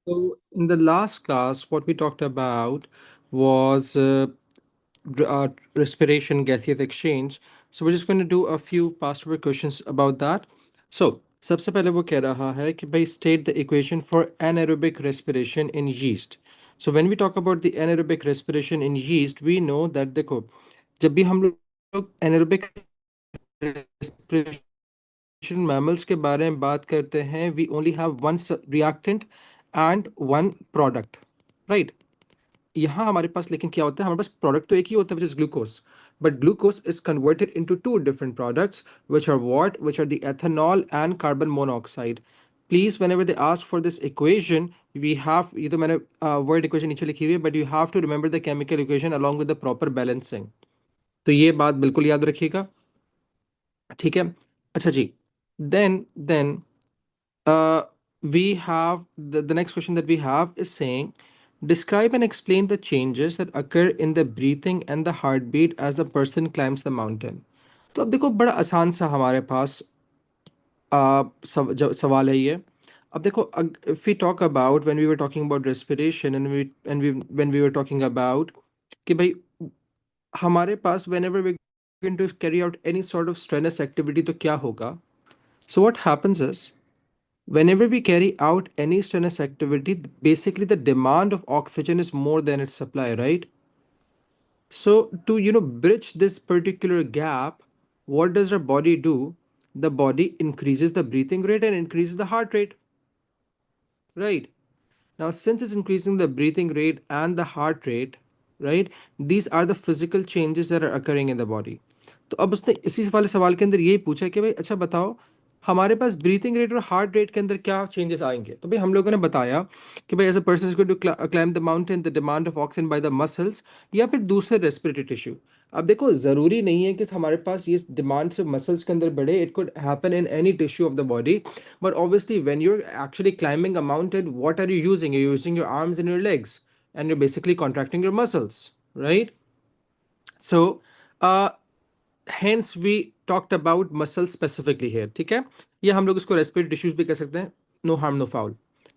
So, in the last class, what we talked about was respiration gaseous exchange. So, we're just going to do a few past paper questions about that. So, सबसे पहले वो कह रहा है कि भाई state the equation for anaerobic respiration in yeast. So, when we talk about the anaerobic respiration in yeast, we know that देखो जब भी हम लोग anaerobic respiration मैमल्स के बारे में बात करते हैं we only have one reactant and one product, right. यहाँ हमारे पास लेकिन क्या होता है, हमारे पास प्रोडक्ट तो एक ही होता है which is glucose, but glucose is converted into two different products which are what, which are the ethanol and carbon monoxide. Please whenever they ask for this equation we have, ये तो मैंने word equation नीचे लिखी हुई है, but you have to remember the chemical equation along with the proper balancing. तो ये बात बिल्कुल याद रखिएगा, ठीक है। अच्छा जी, then uh, we have the next question that we have is saying describe and explain the changes that occur in the breathing and the heartbeat as the person climbs the mountain. तो अब देखो बड़ा आसान सा हमारे पास सवाल है ये। अब देखो if we talk about when we were talking about respiration and we when we were talking about कि भाई हमारे पास whenever we going to carry out any sort of strenuous activity तो क्या होगा। So what happens is whenever we carry out any strenuous activity, basically the demand of oxygen is more than its supply, right? So to bridge this particular gap, what does our body do? The body increases the breathing rate and increases the heart rate, right? Now, since it's increasing the breathing rate and the heart rate, right, these are the physical changes that are occurring in the body. तो अब उसने इसी वाले सवाल के अंदर यही पूछा कि भाई अच्छा बताओ हमारे पास ब्रीथिंग रेट और हार्ट रेट के अंदर क्या चेंजेस आएंगे। तो भाई हम लोगों ने बताया कि भाई as a person is going to climb the mountain the demand of oxygen by the muscles या फिर दूसरे रेस्पिरेटरी टिश्यू। अब देखो ज़रूरी नहीं है कि हमारे पास ये डिमांड सिर्फ मसल्स के अंदर बढ़े, it could happen in any tissue of the body. But obviously, when you're actually climbing a mountain, what are you using? You're using your arms and your legs, and you're basically contracting your muscles, right? So, uh, hence we talked about muscles specifically here. ठीक है, या हम लोग इसको respiratory tissues भी कह सकते हैं, no harm no foul।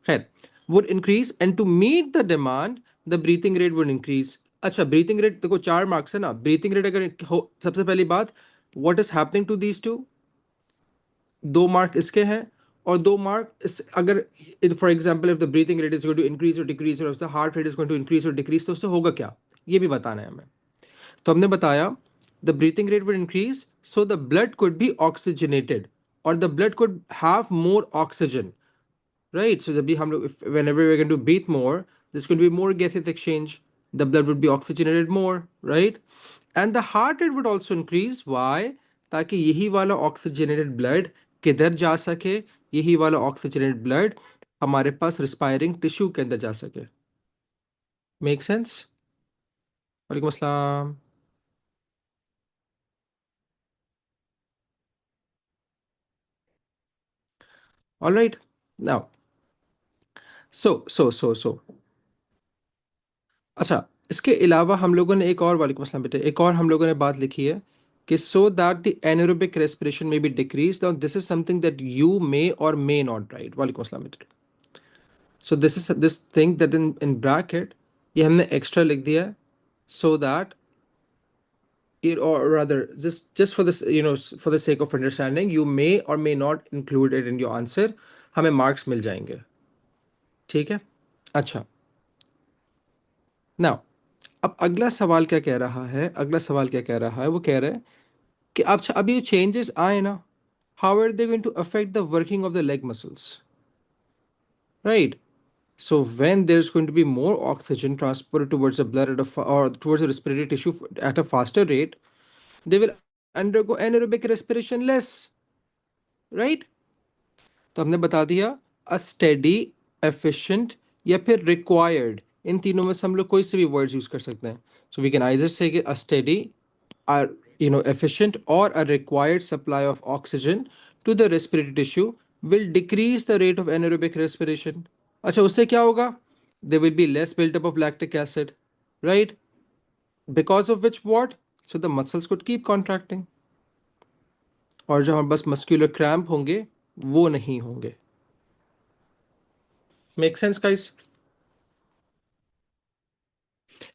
खैर, would increase and to meet the demand the breathing rate would increase। अच्छा breathing rate देखो 4 मार्क्स है ना, breathing rate अगर हो सबसे पहली बात what is happening to these two, 2 mark इसके हैं और 2 मार्क इस अगर for example if the breathing rate is going to increase और डिक्रीज और the heart rate is going to increase और डिक्रीज तो उससे होगा क्या, ये भी बताना है हमें। तो हमने बताया the breathing rate will increase so the blood could be oxygenated और the blood could have more oxygen, right? So जब भी हम लोग whenever we're going to breathe more, there's going to be more gaseous exchange, the blood would be oxygenated more, right? And the heart rate would also increase, why? ताकि यही वाला oxygenated blood किधर जा सके, यही वाला oxygenated blood हमारे पास respiring tissue के अंदर जा सके। Make sense? वालेकुम अस्सलाम। All right, now so अच्छा, इसके अलावा हम लोगों ने एक और, वालेकुम अस्सलाम बेटे, एक और हम लोगों ने बात लिखी है कि so that the anaerobic respiration में be decrease. Now this is something that you may or may not write. वालेकुम अस्सलाम बेटे। So this is this thing that in bracket ये हमने एक्स्ट्रा लिख दिया है so that it, or rather just for this for the sake of understanding you may or may not include it in your answer, हमें marks मिल जाएंगे, ठीक है। अच्छा, नाउ अब अगला सवाल क्या कह रहा है, अगला सवाल क्या कह रहा है, वो कह रहा है कि अच्छा अभी ये चेंजेस आए ना, how are they going to affect the working of the leg muscles, right? So when there's going to be more oxygen transported towards the blood or towards the respiratory tissue at a faster rate, they will undergo anaerobic respiration less, right? तो हमने बता दिया a steady, efficient या फिर required, इन तीनों में से हम लोग कोई से भी वर्ड्स यूज कर सकते हैं। सो वी कैन आइदर से a steady, a efficient or a required supply of oxygen to the respiratory tissue will decrease the rate of anaerobic respiration। अच्छा उससे क्या होगा, there will be less buildup of lactic acid, right? Because of which what, so the muscles could keep contracting और जो हमारे बस muscular cramp होंगे वो नहीं होंगे। Make sense guys?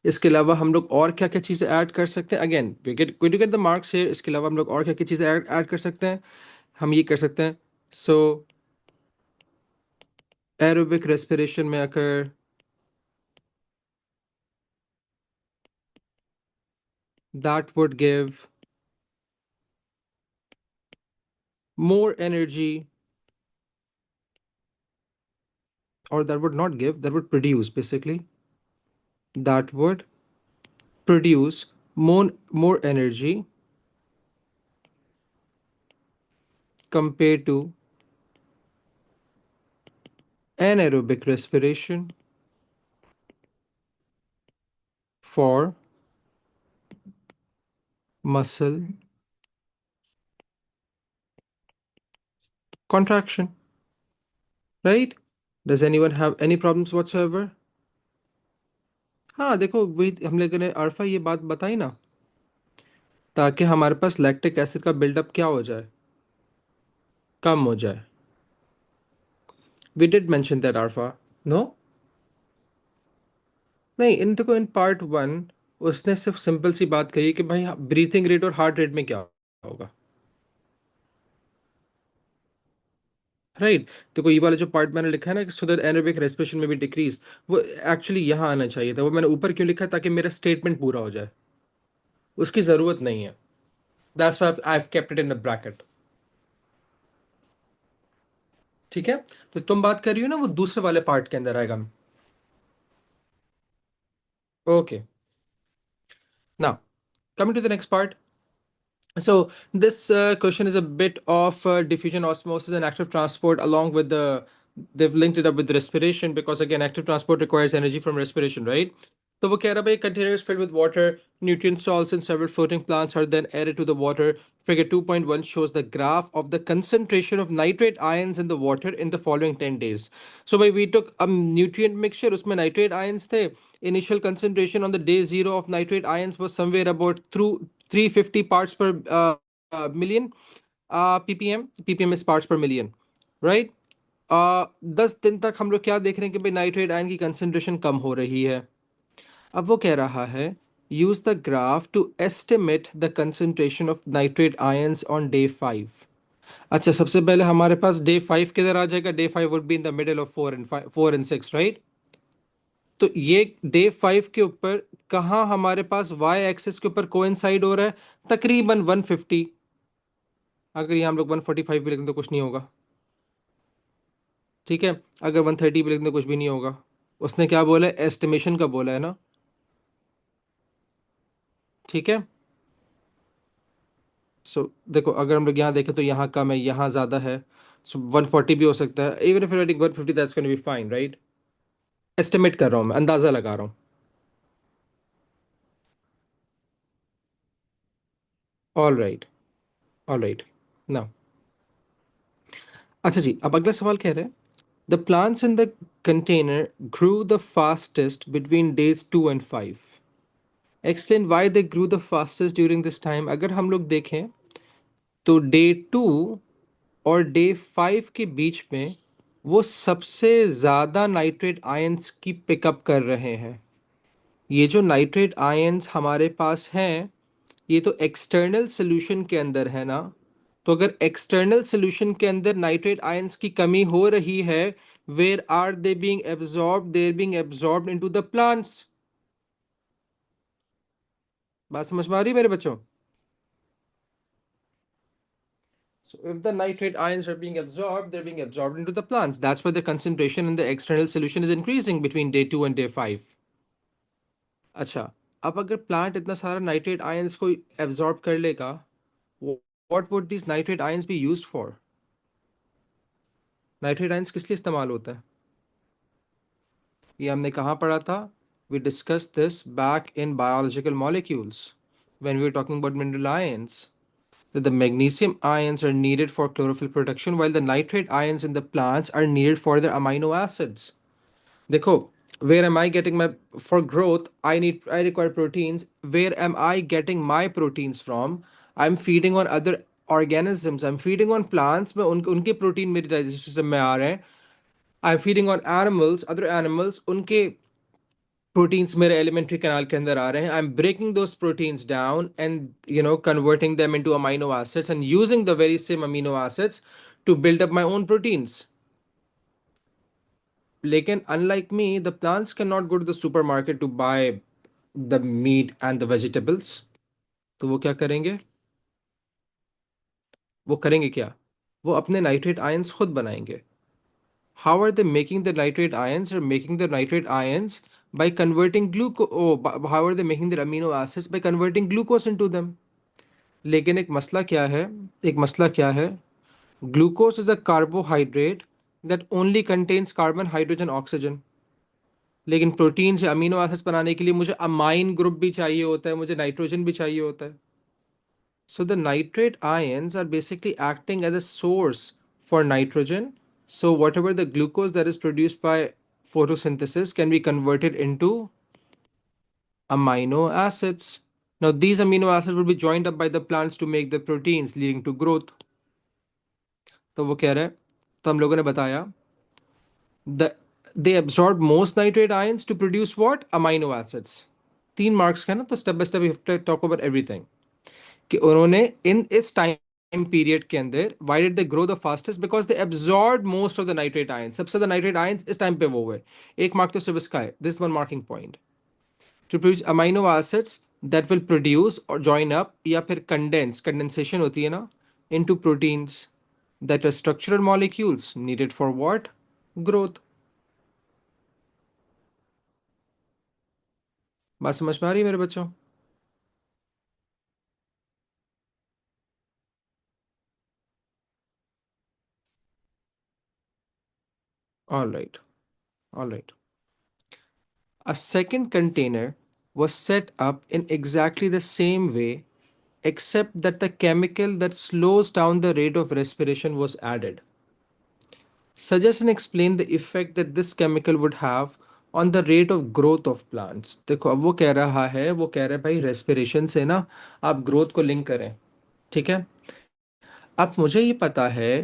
इसके अलावा हम लोग और क्या क्या चीज़ें ऐड कर सकते हैं? Again we get the marks here. इसके अलावा हम लोग और क्या क्या चीज़ें ऐड कर सकते हैं? हम ये कर सकते हैं, सो एरोबिक रेस्पिरेशन में अगर that would give more energy, or that would not give, that would produce basically, that would produce more energy compared to anaerobic respiration for muscle contraction, right? Does anyone have any problems whatsoever? हाँ देखो, वही हम लोगों ने alpha ये बात बताई ना, ताकि हमारे पास लैक्टिक एसिड का बिल्डअप क्या हो जाए, कम हो जाए। We did mention that Alpha. No, नहीं, इन देखो, इन पार्ट वन उसने सिर्फ सिंपल सी बात कही कि भाई ब्रीथिंग रेट और हार्ट रेट में क्या होगा, राइट? देखो, ये वाला जो पार्ट मैंने लिखा है ना, सो दैट एरोबिक रेस्पिरेशन में भी डिक्रीज, वो एक्चुअली यहाँ आना चाहिए था। वो मैंने ऊपर क्यों लिखा है? ताकि मेरा स्टेटमेंट पूरा हो जाए। उसकी जरूरत नहीं है। That's why I have kept it in the bracket. ठीक है, तो तुम बात कर रही हो ना, वो दूसरे वाले पार्ट के अंदर आएगा। Okay, now coming to the next part. So this question is a bit of diffusion osmosis and active transport, along with they've linked it up with respiration, because again active transport requires energy from respiration, right? So वो कह रहा भाई, containers filled with water, nutrient salts and several floating plants are then added to the water. Figure 2.1 shows the graph of the concentration of nitrate ions in the water in the following 10 days. So भाई, we took a nutrient mixture, उसमें nitrate ions थे. Initial concentration on the day zero of nitrate ions was somewhere about through 350 parts per million, ppm is parts per million, right? 10 दिन तक हम लोग क्या देख रहे हैं कि भाई नाइट्रेट आयन की कंसेंट्रेशन कम हो रही है। अब वो कह रहा है, use the graph to estimate the concentration of nitrate ions on day 5। अच्छा, सबसे पहले हमारे पास डे 5 किधर आ जाएगा? Day 5 would be in the middle of 4 and 6, right? तो ये डे 5 के ऊपर कहाँ हमारे पास वाई एक्सिस के ऊपर कोइंसाइड हो रहा है? तकरीबन 150। अगर ये हम लोग 145 भी लिखें तो कुछ नहीं होगा, ठीक है? अगर 130 भी लिखें तो कुछ भी नहीं होगा। उसने क्या बोला है? एस्टिमेशन का बोला है ना, ठीक है? सो देखो, अगर हम लोग यहाँ देखें तो यहाँ कम है, यहाँ ज़्यादा है। सो 140 भी हो सकता है। Even if writing 150, that's gonna be fine, right? Estimate कर रहा हूँ मैं, अंदाज़ा लगा रहा हूँ। All right, all right. ना, अच्छा जी, अब अगला सवाल कह रहे हैं, the plants in the container grew the fastest between days 2 and 5। Explain why they grew the fastest during this time. अगर हम लोग देखें तो डे 2 और डे 5 के बीच में वो सबसे ज़्यादा नाइट्रेट आयंस की पिकअप कर रहे हैं। ये जो नाइट्रेट आयंस हमारे पास हैं, ये तो एक्सटर्नल सोल्यूशन के अंदर है ना। तो अगर एक्सटर्नल सोल्यूशन के अंदर नाइट्रेट आयंस की कमी हो रही है, where are they being absorbed? They are being absorbed into the plants. बात समझ में आ रही है मेरे बच्चों? So if the nitrate ions are being absorbed, they're being absorbed into the plants. That's why the concentration in the external solution is increasing between day 2 and day 5. अच्छा, अब अगर प्लांट इतना सारा नाइट्रेट आयंस को absorb कर लेगा, what would this nitrate ions be used for? Nitrate ions किस लिए इस्तेमाल होता है? ये हमने कहाँ पढ़ा था? We discuss this back in biological molecules when we were talking about mineral ions, that the magnesium ions are needed for chlorophyll production, while the nitrate ions in the plants are needed for their amino acids. देखो, where am I getting my, for growth I require proteins. Where am I getting my proteins from? I'm feeding on other organisms, I'm feeding on plants में उनके protein मेरे digestive system में आ रहे हैं। I am feeding on animals, other animals, उनके proteins मेरे alimentary canal के अंदर आ रहे हैं. I am breaking those proteins down and converting them into amino acids and using the very same amino acids to build up my own proteins. लेकिन unlike me, the plants cannot go to the supermarket to buy the meat and the vegetables. तो वो क्या करेंगे? वो करेंगे क्या? वो अपने नाइट्रेट आयंस खुद बनाएंगे. How are they making the nitrate ions? They're making the nitrate ions by converting glucose. Oh, how are they making their amino acids? By converting glucose into them. लेकिन एक मसला क्या है? एक मसला क्या है? Glucose is a carbohydrate that only contains carbon, hydrogen, oxygen. लेकिन प्रोटीन से अमीनो एसिड्स बनाने के लिए मुझे अमाइन ग्रुप भी चाहिए होता है, मुझे नाइट्रोजन भी चाहिए होता है. So the nitrate ions are basically acting as a source for nitrogen. So whatever the glucose that is produced by photosynthesis can be converted into amino acids. Now these amino acids will be joined up by the plants to make the proteins leading to growth. तो वो कह रहा है, तो हम लोगों ने बताया, the they absorb most nitrate ions to produce what? Amino acids. 3 marks का ना, तो step by step we have to talk about everything. कि उन्होंने इन इस टाइम पीरियड के अंदर why did they grow the fastest? Because they absorb most of the nitrate ions. सबसे ज्यादा नाइट्रेट आयंस इस टाइम पे वो हुए. 1 मार्क तो सिर्फ इसका है, this one marking point. To produce amino acids that will produce और जॉइन अप या फिर कंडेंसेशन होती है ना, into proteins that are structural molecules needed for what? Growth. बात समझ में आ रही है मेरे बच्चों? All right, all right. A second container was set up in exactly the same way, except that the chemical that slows down the rate of respiration was added. Suggest and explain the effect that this chemical would have on the rate of growth of plants. देखो अब वो कह रहा है, वो कह रहा है भाई रेस्पिरेशन से ना आप ग्रोथ को लिंक करें. ठीक है. अब मुझे ये पता है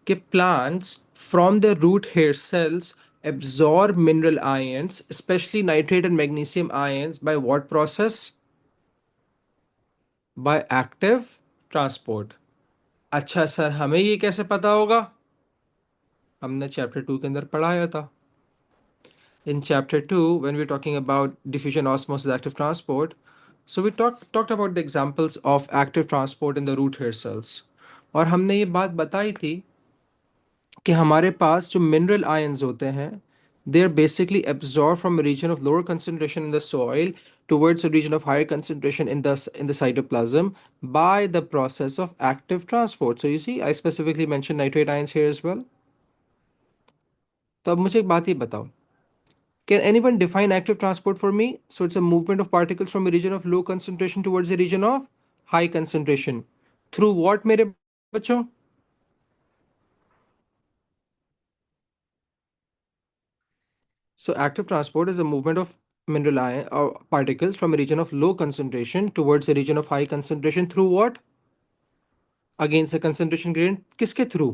कि plants from their root hair cells absorb mineral ions, especially nitrate and magnesium ions, by what process? By active transport. अच्छा सर, हमें ये कैसे पता होगा? हमने चैप्टर 2 के अंदर पढ़ाया था. In chapter 2, when we're talking about diffusion osmosis active transport, so we talked about the examples of active transport in the root hair cells. और हमने ये बात बताई थी कि हमारे पास जो मिनरल आयंस होते हैं, they are basically absorbed from a region of lower concentration in the soil towards a region of higher concentration in the cytoplasm by the process of active transport. So you see, I specifically mentioned nitrate ions here as well. तो अब मुझे एक बात ये बताओ, can anyone define active transport for me? So it's a movement of particles from a region of low concentration towards a region of high concentration. Through what, मेरे बच्चों? So active transport is a movement of mineral ion or particles from a region of low concentration towards a region of high concentration through what? Against a concentration gradient. किसके through?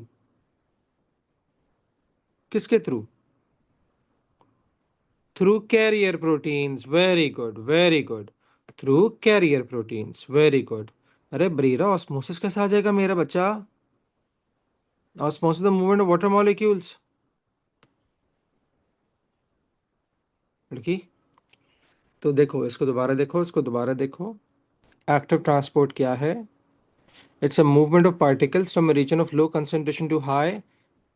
किसके through? Through carrier proteins. Very good, very good. Through carrier proteins. Very good. अरे ब्रीरा, osmosis कैसे आ जाएगा मेरा बच्चा? Osmosis the movement of water molecules. लड़की, तो देखो इसको दोबारा देखो, इसको दोबारा देखो. एक्टिव ट्रांसपोर्ट क्या है? It's a movement of particles from a region of low concentration to high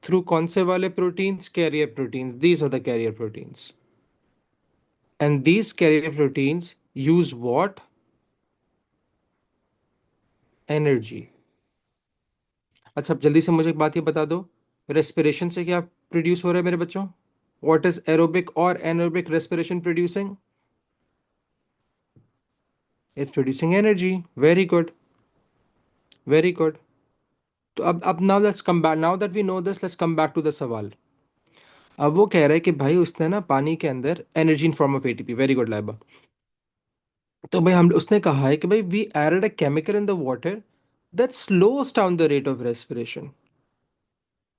थ्रू कौन से वाले proteins? Carrier proteins. These are the carrier proteins. And these carrier proteins use what? Energy. अच्छा, अब जल्दी से मुझे एक बात ये बता दो, रेस्पिरेशन से क्या प्रोड्यूस हो रहा है मेरे बच्चों? व्हाट इज एरोबिक और anaerobic respiration producing? It's producing energy. Very good, very good. तो अब now let's come back, now that we know this, let's come back to the सवाल. अब वो कह रहा है कि भाई उसने ना पानी के अंदर energy in form of ATP. Very good Laiba. तो भाई हम उसने कहा है कि भाई we added a chemical in the water that slows down the rate of respiration.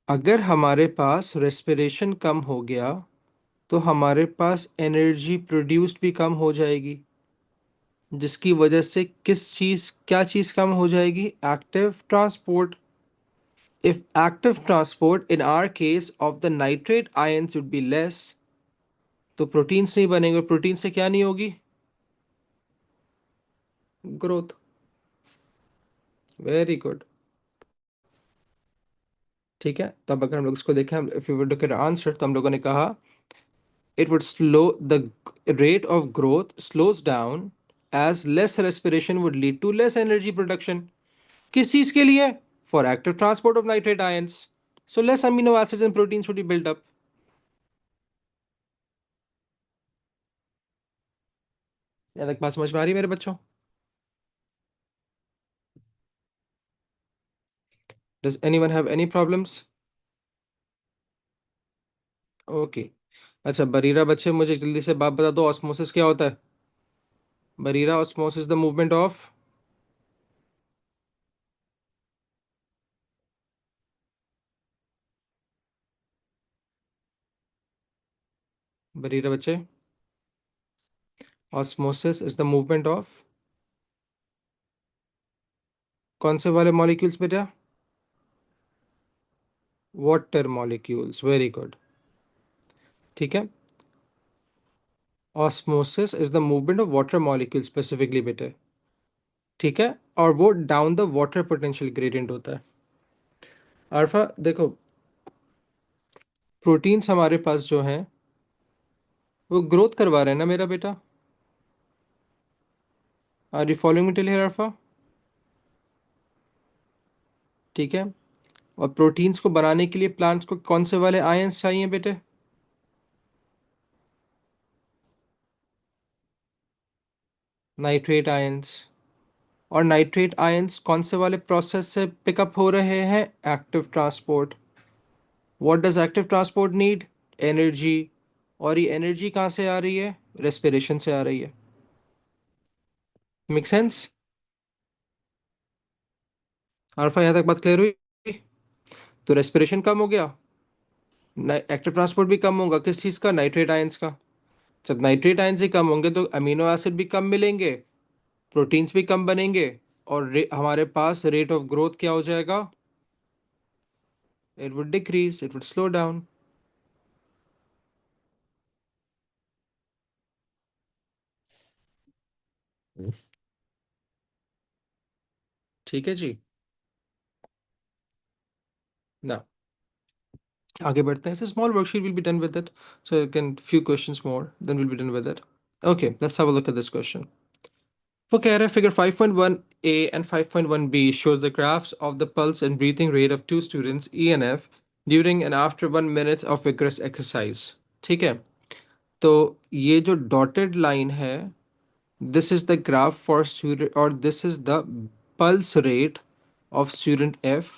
अगर हमारे पास रेस्पिरेशन कम हो गया तो हमारे पास एनर्जी प्रोड्यूस्ड भी कम हो जाएगी, जिसकी वजह से क्या चीज़ कम हो जाएगी? Active transport. If active transport in our case of the nitrate ions would be less, तो प्रोटीन्स नहीं बनेंगे. प्रोटीन से क्या नहीं होगी? ग्रोथ. Very good. ठीक है, तो अब अगर हम लोग इसको देखें, if you would look at answer, तो हम लोगों ने कहा it would slow the rate of growth slows down as less respiration would lead to less energy production. किस चीज के लिए? For active transport of nitrate ions. So less amino acids and proteins would be built up. यहाँ तक बात समझ में आ रही है मेरे बच्चों? Does anyone have any problems? Okay. अच्छा बरीरा बच्चे, मुझे जल्दी से बात बता दो, ऑस्मोसिस क्या होता है? Bareera, osmosis the movement of. Bareera बच्चे, osmosis is the movement of कौन से वाले मॉलिक्यूल्स बेटा? Water molecules. Very good. ठीक है, osmosis is the movement of water molecule specifically बेटे. ठीक है, और वो down the water potential gradient होता है. अल्फा देखो, प्रोटीन्स हमारे पास जो हैं वो ग्रोथ करवा रहे हैं ना मेरा बेटा. Are you following me till here Alpha? ठीक है, और प्रोटीन्स को बनाने के लिए प्लांट्स को कौन से वाले आयंस चाहिए बेटे? Nitrate ions. और नाइट्रेट आयंस कौन से वाले प्रोसेस से पिकअप हो रहे हैं? Active transport. What does active transport need? Energy. और ये एनर्जी कहाँ से आ रही है? रेस्पिरेशन से आ रही है. Make sense? अल्फा यहाँ तक बात क्लियर हुई? तो रेस्पिरेशन कम हो गया, एक्टिव ट्रांसपोर्ट भी कम होगा. किस चीज़ का? नाइट्रेट आयंस का. जब नाइट्रेट आयंस ही कम होंगे तो अमीनो एसिड भी कम मिलेंगे, प्रोटीन्स भी कम बनेंगे, और हमारे पास रेट ऑफ ग्रोथ क्या हो जाएगा? It would decrease, it would slow down. ठीक है जी. ना आगे बढ़ते हैं. Small worksheet will be done with it, so you can few questions more than will be done with it. Okay, let's have a look at this question. वो कह रहा है figure 5.1a and 5.1b shows the graphs of the pulse and breathing rate of two students E and F during and after 1 minute of vigorous exercise. ठीक है, तो ये जो dotted line है, this is the graph for student, or this is the pulse rate of student F.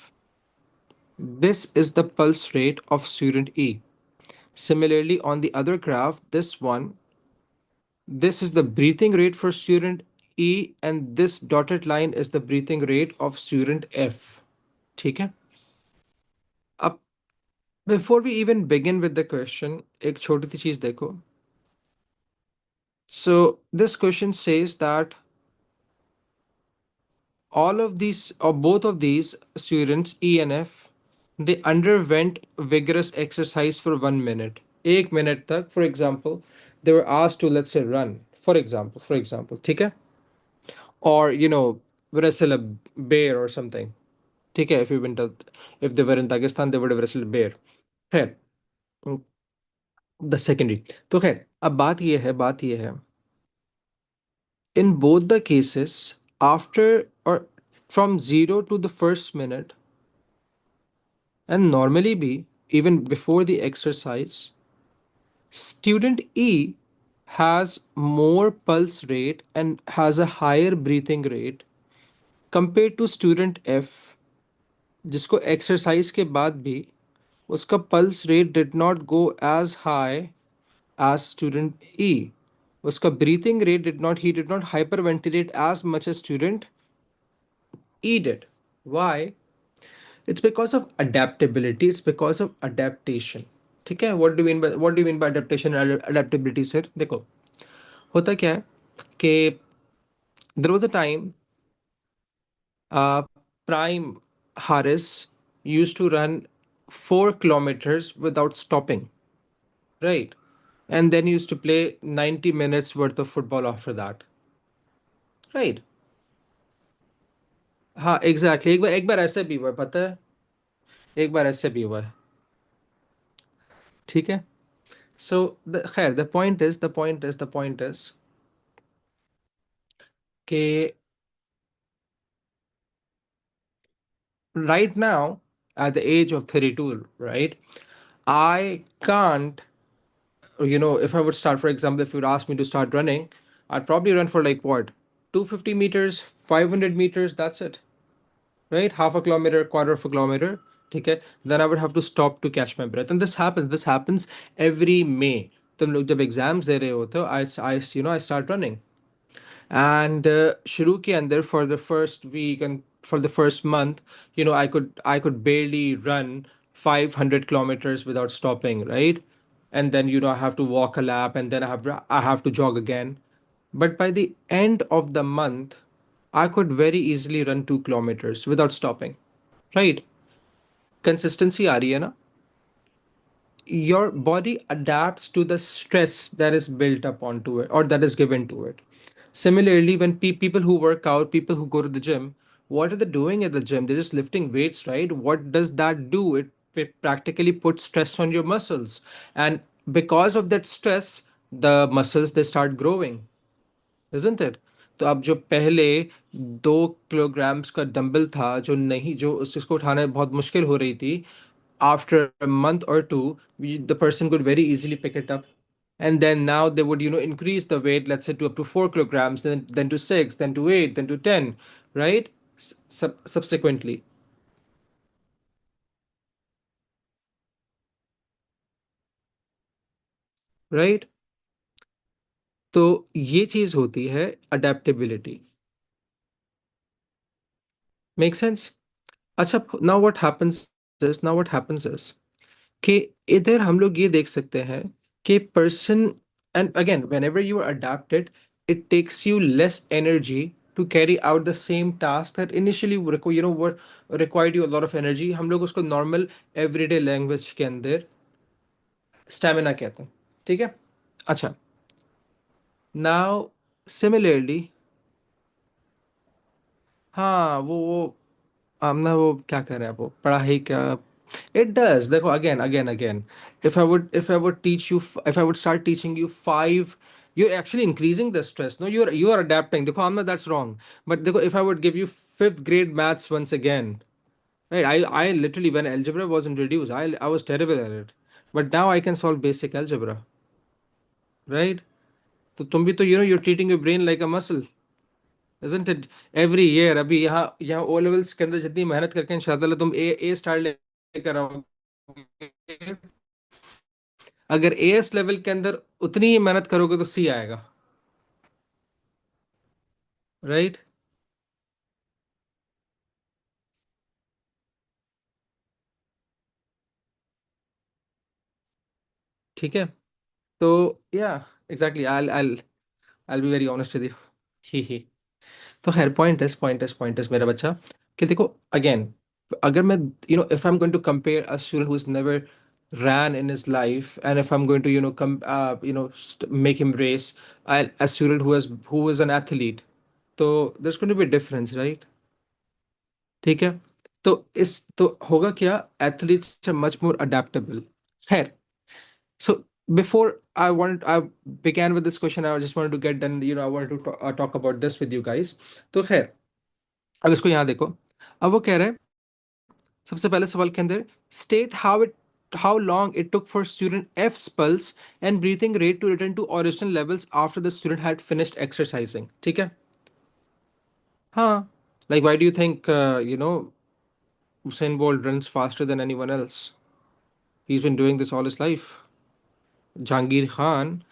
This is the pulse rate of student E. Similarly, on the other graph, this is the breathing rate for student E, and this dotted line is the breathing rate of student F. ठीक है, अब before we even begin with the question, एक छोटी सी चीज देखो. So this question says that all of these, or both of these students E and F, they underwent vigorous exercise for 1 minute. 1 minute तक, for example, they were asked to, let's say, run, for example, ठीक है, or wrestle a bear or something. ठीक है, if they were in Dagestan, they would have wrestled a bear. खैर, the secondary. तो खैर, अब बात ये है, in both the cases, after or from 0 to the 1st minute, and normally be even before the exercise, student E has more pulse rate and has a higher breathing rate compared to student F, जिसको exercise के बाद भी उसका pulse rate did not go as high as student E. उसका breathing rate he did not hyperventilate as much as student E did. Why? It's because of adaptability, it's because of adaptation. ठीक है, what do you mean by adaptation and adaptability sir? देखो, होता क्या है कि there was a time uh, Prime Harris used to run 4 kilometers without stopping, right? And then used to play 90 minutes worth of football after that, right? हाँ exactly एक बार ऐसे भी हुआ है, पता है, एक बार ऐसे भी हुआ है, ठीक है. सो खैर द पॉइंट इज कि right now at the age of 32, right, I can't, if I would start, for example, if you would ask me to start running, I'd probably run for like what, 250 meters, 500 meters, that's it, right? Half a kilometer, quarter of a kilometer. Okay, then I would have to stop to catch my breath, and this happens every May. तुम लोग जब exams दे रहे होते हो, I start running. And शुरू के अंदर for the first week and for the first month, I could barely run 500 kilometers without stopping, right? And then I have to walk a lap, and then I have to jog again. But by the end of the month, I could very easily run 2 kilometers without stopping, right? Consistency आ रही है ना? Your body adapts to the stress that is built up onto it or that is given to it. Similarly, when people who work out, people who go to the gym, what are they doing at the gym? They're just lifting weights, right? What does that do? It practically puts stress on your muscles. And because of that stress, the muscles they start growing, isn't it? तो अब जो पहले 2 kilograms का dumbbell था, जो नहीं, जो उसको उठाना बहुत मुश्किल हो रही थी, after a month or two, the person could very easily pick it up. And then now they would, increase the weight, let's say to up to 4 kilograms, then to six, then to eight, then to 10, right? Subsequently, right? तो ये चीज होती है adaptability. Make sense? अच्छा, now what happens is कि इधर हम लोग ये देख सकते हैं कि person, and again whenever you are adapted, it takes you less energy to carry out the same task that initially required you a lot of energy. हम लोग उसको नॉर्मल एवरीडे लैंग्वेज के अंदर स्टेमिना कहते हैं, ठीक है. अच्छा, नाउ सिमिलरली, हाँ वो ना वो क्या कर रहे हैं वो पढ़ाई का. It does. देखो, again if I would teach you, if I would start teaching you five, you're actually increasing the stress. No, you are adapting. देखो, I'm not, that's wrong. But देखो, if I would give you fifth grade maths once again, right? I literally, when algebra was introduced, I was terrible at it. But now I can solve basic algebra, right? तो तुम भी तो, you're treating your brain like a muscle, isn't it? Every year, अभी यहाँ O levels के अंदर जितनी मेहनत करके इंशाल्लाह तुम ए स्टार लेकर आओगे, अगर एएस लेवल के अंदर उतनी ही मेहनत करोगे तो सी आएगा, राइट? ठीक है. तो या exactly, I be very honest with you. ही. तो खैर, पॉइंट इज मेरा बच्चा, कि देखो, अगेन, अगर मैं, if I'm going to compare a student who's never ran in his life, and if I'm going to, make him race, and a student who is an athlete, तो there's going to be a difference, right? ठीक है. तो होगा क्या, athletes are much more adaptable. खैर, so before I began with this question, I just wanted to get done, I wanted to talk about this with you guys. तो खैर, अब इसको यहाँ देखो. अब वो कह रहे हैं, सबसे पहले सवाल के अंदर, state how long it took for student F's pulse and breathing rate to return to original levels after the student had finished exercising. ठीक है. हाँ, like why do you think Usain Bolt runs faster than anyone else? He's been doing this all his life. Jahangir Khan,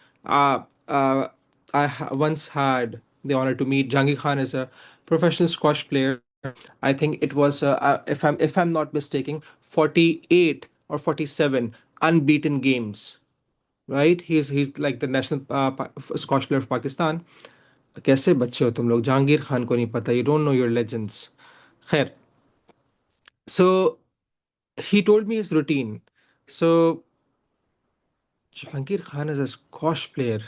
once had the honor to meet. Jahangir Khan is a professional squash player. I think it was, if I'm not mistaken, 48 or 47 unbeaten games. Right? He's like the national squash player of Pakistan. कैसे बच्चे हो तुम लोग, जहांगीर खान को नहीं पता? You don't know your legends. खैर, so he told me his routine. So Jahangir Khan is a squash player,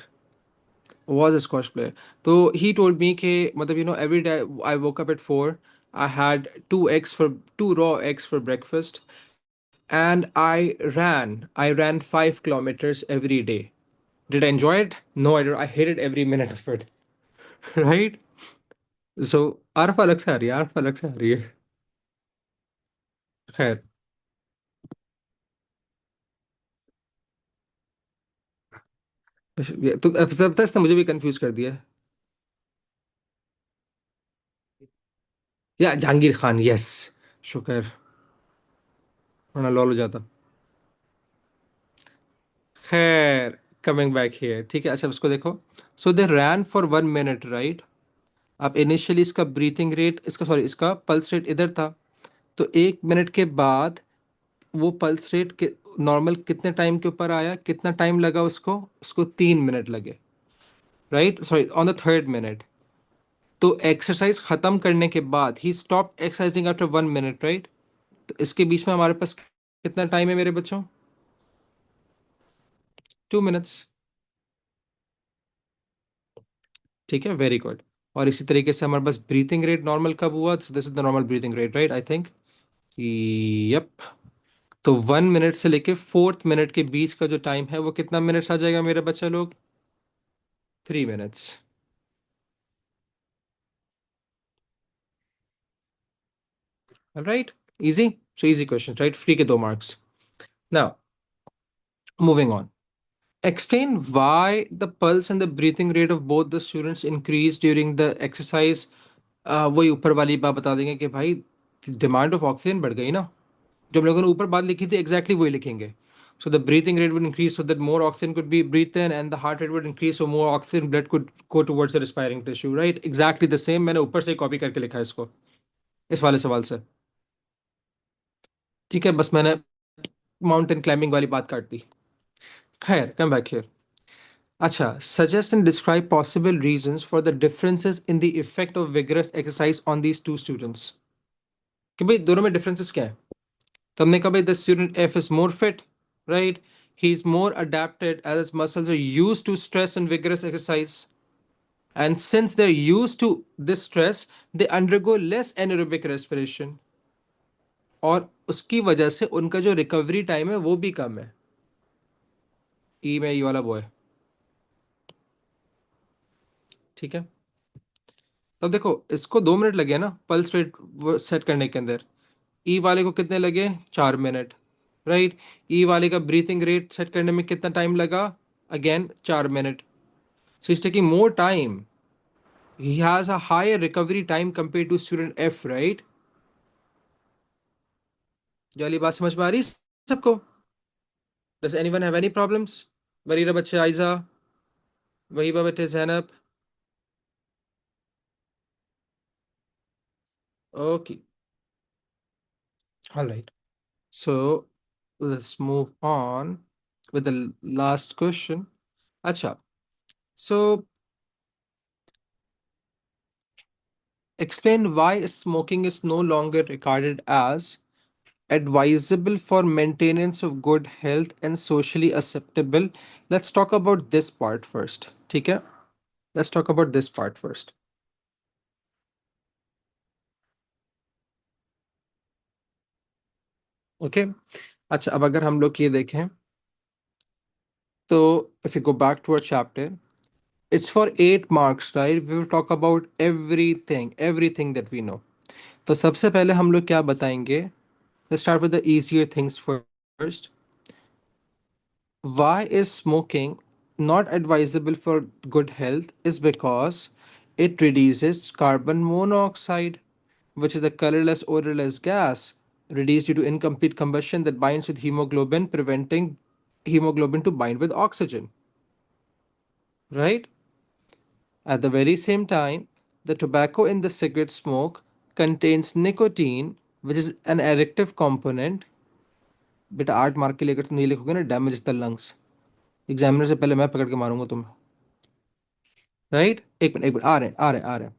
was a squash player. So he told me कि मतलब every day I woke up at 4. I had two raw eggs for breakfast, and I ran 5 kilometers every day. Did I enjoy it? No, I did. I hated every minute of it. Right? So आरफ अलग से आ रही है, आरफ अलग से आ रही है। खैर, तो अब तक इसने मुझे भी कंफ्यूज कर दिया है। या जहांगीर खान, यस। शुक्र, वरना लॉल हो जाता। खैर, कमिंग बैक हियर, ठीक है। अच्छा, उसको देखो। सो दे रैन फॉर 1 मिनट, राइट? अब इनिशियली इसका ब्रीथिंग रेट, इसका सॉरी, इसका पल्स रेट इधर था। तो 1 मिनट के बाद वो पल्स रेट के नॉर्मल कितने टाइम के ऊपर आया? कितना टाइम लगा उसको? उसको 3 मिनट लगे, right? Sorry, on the 3rd minute. तो एक्सरसाइज खत्म करने के बाद ही stop exercising after 1 minute, right? तो इसके बीच में हमारे पास कितना टाइम है मेरे बच्चों? 2 मिनट्स। ठीक है, वेरी गुड। और इसी तरीके से हमारे पास ब्रीथिंग रेट नॉर्मल कब हुआ? This is the normal breathing rate, right? I think, yup. तो 1 मिनट से लेके 4th मिनट के बीच का जो टाइम है वो कितना मिनट्स आ जाएगा मेरे बच्चे लोग? 3 minutes. Right? Easy. So easy question, right? Free के 2 marks. Now, moving on. Explain why the pulse and the breathing rate of both the students increased during the exercise. वही ऊपर वाली बात बता देंगे कि भाई डिमांड ऑफ ऑक्सीजन बढ़ गई ना। जो हम लोगों ने ऊपर बात लिखी थी एग्जैक्टली वही लिखेंगे। So the breathing rate would increase so that more oxygen could be breathed in, and the heart rate would increase so more oxygen blood could go towards the respiring tissue, right? Exactly the same, मैंने ऊपर से copy करके लिखा है इसको, इस वाले सवाल से। ठीक है, बस मैंने माउंटेन क्लाइंबिंग वाली बात काट दी। खैर, कम बैक हियर। अच्छा, suggest and describe possible reasons for the differences in the effect of vigorous exercise on these two students. कि भाई दोनों में differences क्या है? तो हमने कहा भाई the student F is more fit, right? He's more adapted as his muscles are used to stress and vigorous exercise. And since they're used to this stress, they undergo less anaerobic respiration. और उसकी वजह से उनका जो recovery time है वो भी कम है। ई में ई वाला बॉय, ठीक है। तब देखो, इसको 2 मिनट लगे ना पल्स रेट सेट करने के अंदर। ई वाले को कितने लगे? 4 मिनट, राइट? ई वाले का ब्रीथिंग रेट सेट करने में कितना टाइम लगा? Again 4 minute. So is taking more time. He has a higher recovery time compare to student F, right? ये वाली बात समझ में आ रही है सबको? Does anyone have any problems? Bareera बच्चे, आयजा, वही बच्चे, Zainab. Okay, all right. So let's move on with the last question. Acha, so explain why smoking is no longer regarded as advisable for maintenance of good health and socially acceptable. Let's talk about this part first. Okay? Let's talk about this part first. Okay? अच्छा, अब अगर हम लोग ये देखें तो if you go back to our chapter, it's for 8 marks, right? We will talk about everything that we know. तो सबसे पहले हम लोग क्या बताएंगे? Let's start with the easier things first. Why is smoking not advisable for good health? Is because it releases carbon monoxide, which is a colorless, odorless gas released due to incomplete combustion that binds with hemoglobin, preventing hemoglobin to bind with oxygen. Right? At the very same time, the tobacco in the cigarette smoke contains nicotine, which is an addictive component. बेटा 8 mark के लिए अगर तुम नहीं लिखोगे ना, damage the lungs, examiner से पहले मैं पकड़ के मारूंगा तुम्हें। राइट, एक मिनट, आ रहे हैं।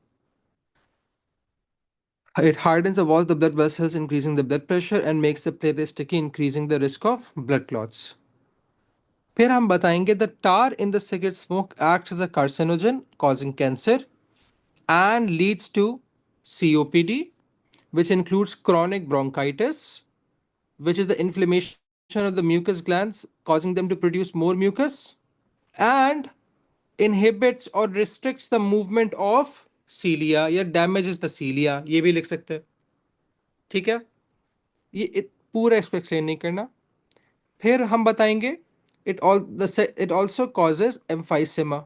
It hardens the walls of the blood vessels, increasing the blood pressure and makes the platelets sticky, increasing the risk of blood clots. फिर हम बताएंगे the tar in the cigarette smoke acts as a carcinogen, causing cancer and leads to COPD, which includes chronic bronchitis, which is the inflammation of the mucus glands, causing them to produce more mucus, and inhibits or restricts the movement of cilia या damages the cilia, ये भी लिख सकते हैं। ठीक है, पूरा इसको एक्सप्लेन नहीं करना। फिर हम बताएंगे it also causes emphysema,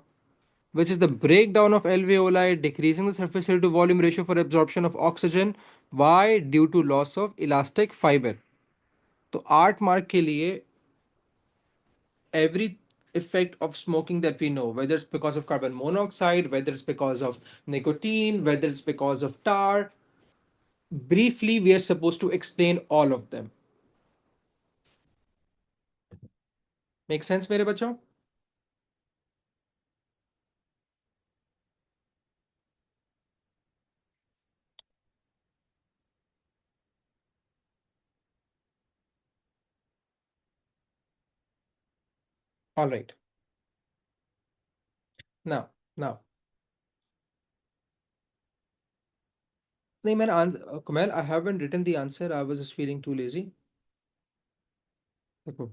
which is the breakdown of alveoli, decreasing the surface area to volume ratio for absorption of oxygen. Why? Due to loss of elastic fiber. तो 8 मार्क के लिए every effect of smoking that we know, whether it's because of carbon monoxide, whether it's because of nicotine, whether it's because of tar, briefly we are supposed to explain all of them. Make sense मेरे बच्चों? All right. Now नहीं मैंने Kumail, I haven't written the answer, I was just feeling too lazy. देखो,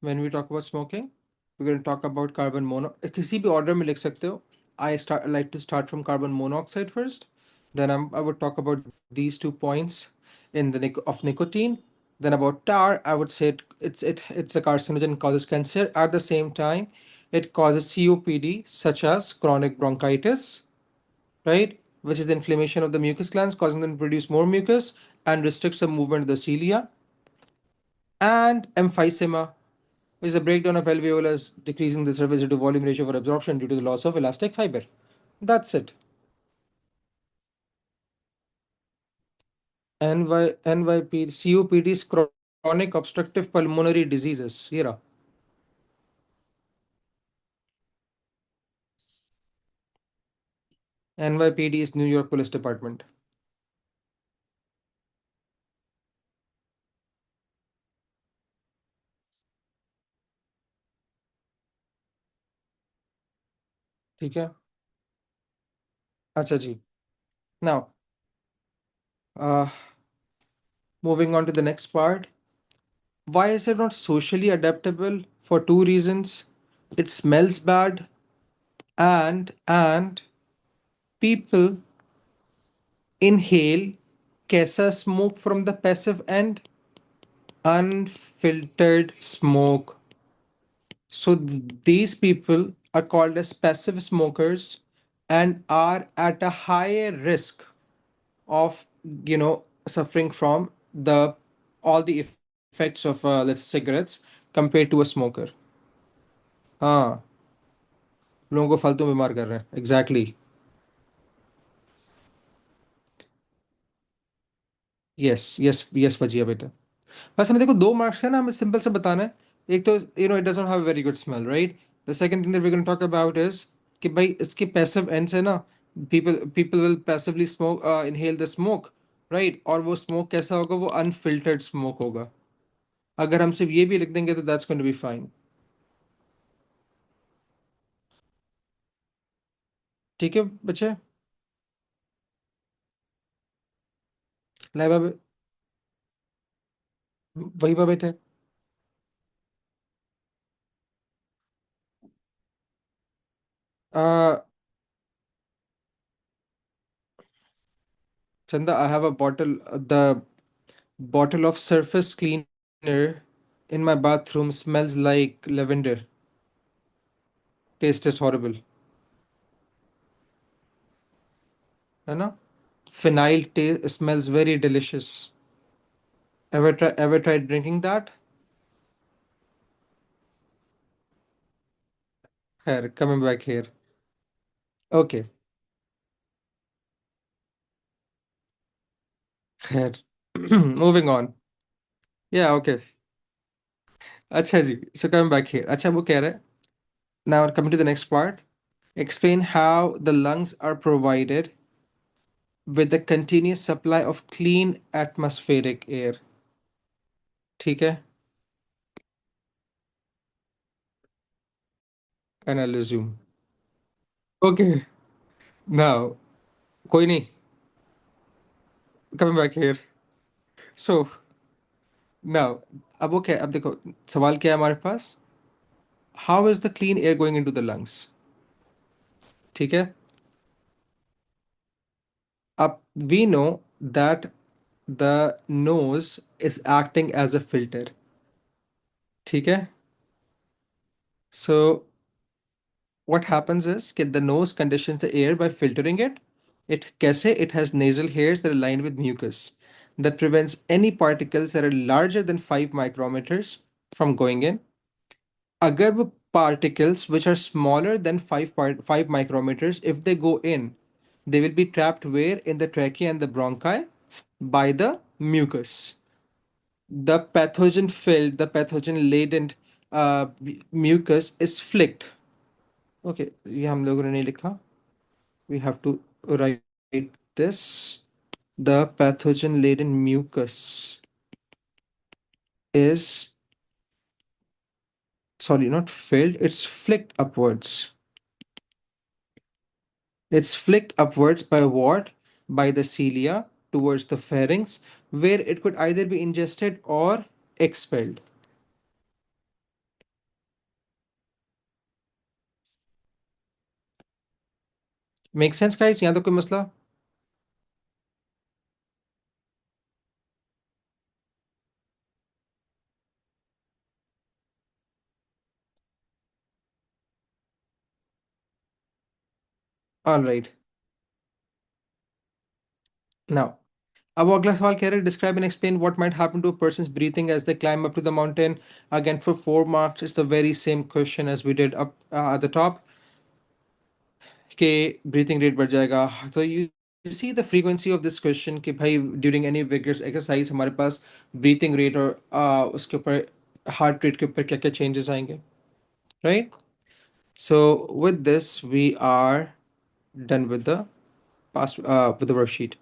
when we talk about smoking, we're going to talk about carbon mono, किसी भी order में लिख सकते हो। I like to start from carbon monoxide first, then I would talk about these 2 points in the of nicotine, then about tar I would say it's a carcinogen, causes cancer. At the same time, it causes COPD, such as chronic bronchitis, right? Which is the inflammation of the mucus glands, causing them to produce more mucus and restricts the movement of the cilia. And emphysema is a breakdown of alveolus, decreasing the surface to volume ratio for absorption due to the loss of elastic fiber. That's it. NYP, COPD is chronic obstructive pulmonary diseases. ये रहा। NYPD is New York Police Department. ठीक है, अच्छा जी। Now, uh, moving on to the next part. Why is it not socially adaptable? For two reasons. It smells bad, and people inhale कैसा smoke from the passive end, unfiltered smoke. So these people are called as passive smokers and are at a higher risk of, suffering from the all the effects of let's say cigarettes compared to a smoker. हाँ, लोगों को फालतू में बीमार कर रहे हैं, exactly exactly. Yes yes yes Fazia बेटा। बस हमें देखो 2 मार्क्स है ना, हमें सिंपल से बताना है। एक तो it doesn't have very good smell, right? The second thing that we can talk about is कि भाई इसके पैसिव एंड से ना, people will passively smoke, inhale the smoke, right? और वो स्मोक कैसा होगा? वो अनफिल्टर्ड स्मोक होगा। अगर हम सिर्फ ये भी लिख देंगे तो that's going to be fine. ठीक है बच्चे, लाइबा वही बा बेटे। uh, Chanda, I have a bottle, the bottle of surface cleaner in my bathroom smells like lavender. Taste is horrible, है ना? Phenyl smells very delicious. Ever tried drinking that? Here, coming back here. Okay. खैर moving on. या okay. अच्छा जी, so coming back here. अच्छा वो कह रहा है, now coming to the next part. Explain how the lungs are provided with a continuous supply of clean atmospheric air. ठीक है. And I'll resume. Okay. Now, कोई नहीं. Coming back here. So, now, अब वो क्या, अब देखो सवाल क्या है हमारे पास. How is the clean air going into the lungs? ठीक है. अब we know that the nose is acting as a filter. ठीक है. So what happens is that the nose conditions the air by filtering it. It kaise? It has nasal hairs that are lined with mucus that prevents any particles that are larger than 5 micrometers from going in. Agar wo particles which are smaller than 5 micrometers, if they go in, they will be trapped where? In the trachea and the bronchi by the mucus. The pathogen filled, the pathogen laden mucus is flicked. Okay, ये हम लोगों ने नहीं लिखा. We have to write this. The pathogen laden mucus is, sorry, not filled, it's flicked upwards. It's flicked upwards by what? By the cilia towards the pharynx, where it could either be ingested or expelled. Make sense, guys? यहाँ तो कोई मसला? All right. Now, अब वो अगला सवाल कह रहे हैं, describe and explain what might happen to a person's breathing as they climb up to the mountain. Again, for 4 marks, it's the very same question as we did up at the top. कि breathing rate बढ़ जाएगा. तो you see the frequency of this question कि भाई during any vigorous exercise हमारे पास breathing rate और उसके ऊपर heart rate के ऊपर क्या क्या changes आएंगे, right? So with this we are done with the past with the worksheet.